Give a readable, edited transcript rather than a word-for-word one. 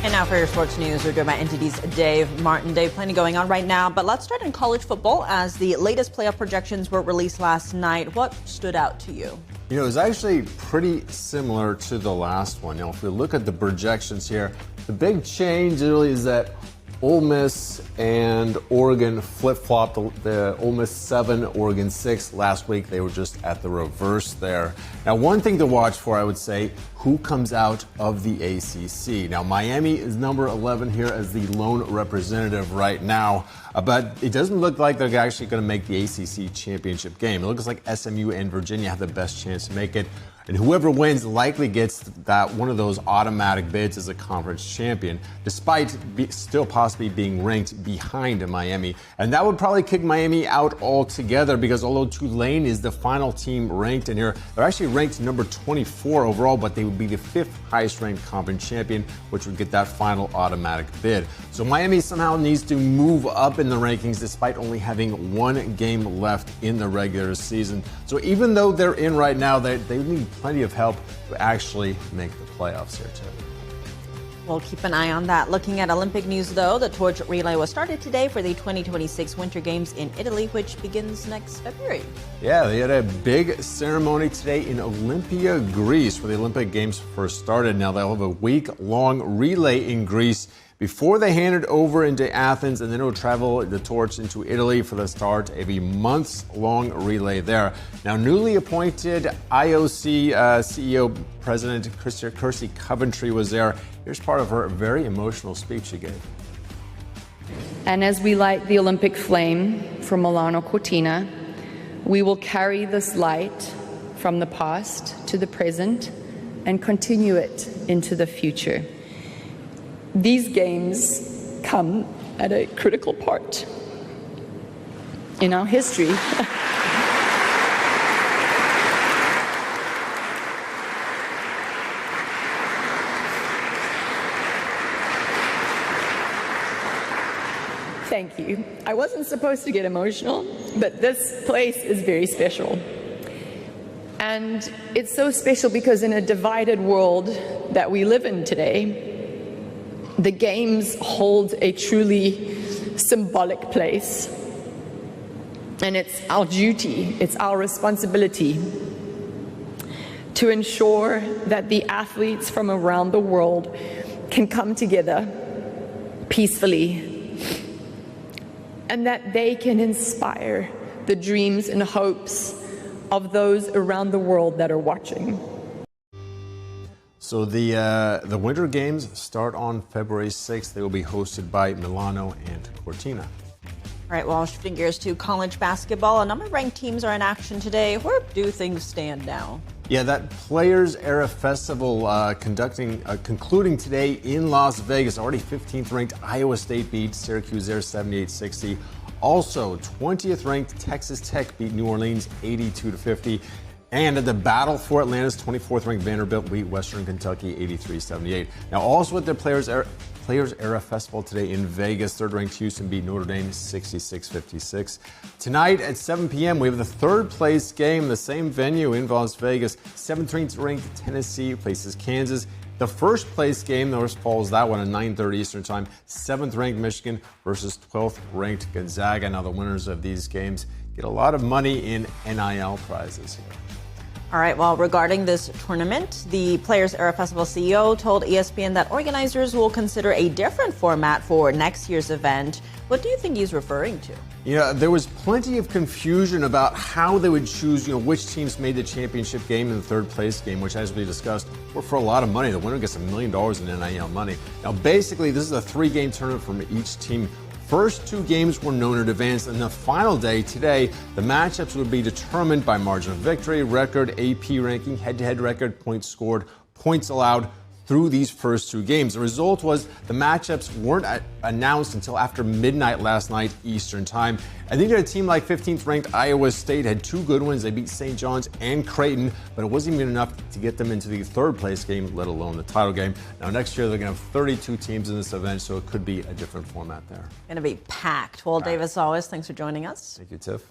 And now for your sports news, we're joined by NTD's Dave Martin. Dave, plenty going on right now, but let's start in college football as the latest playoff projections were released last night. What stood out to you? You know, it was actually pretty similar to the last one. If we look at the projections here, the big change really is that Ole Miss and Oregon flip-flopped. The Ole Miss 7, Oregon 6 last week. They were just at the reverse there. Now, one thing to watch for, I would say, who comes out of the ACC. Now, Miami is number 11 here as the lone representative right now, but it doesn't look like they're actually going to make the ACC championship game. It looks like SMU and Virginia have the best chance to make it. And whoever wins likely gets that one of those automatic bids as a conference champion, despite still possibly being ranked behind Miami. And that would probably kick Miami out altogether because although Tulane is the final team ranked in here, they're actually ranked number 24 overall, but they would be the 5th highest ranked conference champion, which would get that final automatic bid. So Miami somehow needs to move up in the rankings despite only having one game left in the regular season. So even though they're in right now, they need plenty of help to actually make the playoffs here, too. We'll keep an eye on that. Looking at Olympic news, though, the torch relay was started today for the 2026 Winter Games in Italy, which begins next February. Yeah, they had a big ceremony today in Olympia, Greece, where the Olympic Games first started. Now they'll have a week-long relay in Greece before they hand it over into Athens, and then it'll travel the torch into Italy for the start of a months-long relay there. Now, newly appointed IOC CEO President Kirsty Coventry was there. Here's part of her very emotional speech she gave. And as we light the Olympic flame from Milano Cortina, we will carry this light from the past to the present and continue it into the future. These games come at a critical part in our history. Thank you. I wasn't supposed to get emotional, but this place is very special. And it's so special because in a divided world that we live in today, the Games hold a truly symbolic place. And it's our duty, it's our responsibility to ensure that the athletes from around the world can come together peacefully and that they can inspire the dreams and hopes of those around the world that are watching. So the Winter Games start on February 6th. They will be hosted by Milano and Cortina. All right, well, shifting gears to college basketball. A number of ranked teams are in action today. Where do things stand now? Yeah, that Players Era Festival concluding today in Las Vegas. Already 15th ranked Iowa State beat Syracuse there 78-60. Also 20th ranked Texas Tech beat New Orleans 82-50. And at the battle for Atlanta's 24th ranked Vanderbilt beat Western Kentucky 83-78. Now also at the Players Era Festival today in Vegas, 3rd ranked Houston beat Notre Dame 66-56. Tonight at 7 p.m. we have the 3rd place game, the same venue in Las Vegas. 7th ranked Tennessee faces Kansas. The 1st place game, though, falls that one at 9:30 Eastern Time. 7th ranked Michigan versus 12th ranked Gonzaga. Now the winners of these games get a lot of money in NIL prizes here. All right, well, regarding this tournament, the Players Era Festival CEO told ESPN that organizers will consider a different format for next year's event. What do you think he's referring to? Yeah, there was plenty of confusion about how they would choose, which teams made the championship game and the 3rd place game, which, as we discussed, were for a lot of money. The winner gets $1 million in NIL money. Now, basically, this is a 3-game tournament from each team. First 2 games were known in advance, and the final day today, the matchups would be determined by margin of victory, record, AP ranking, head-to-head record, points scored, points allowed through these first 2 games. The result was the matchups weren't announced until after midnight last night Eastern Time. I think a team like 15th ranked Iowa State had 2 good wins. They beat St. John's and Creighton, but it wasn't even enough to get them into the 3rd place game, let alone the title game. Now next year they're going to have 32 teams in this event, so it could be a different format there. Going to be packed. Well, Dave, as always, thanks for joining us. Thank you, Tiff.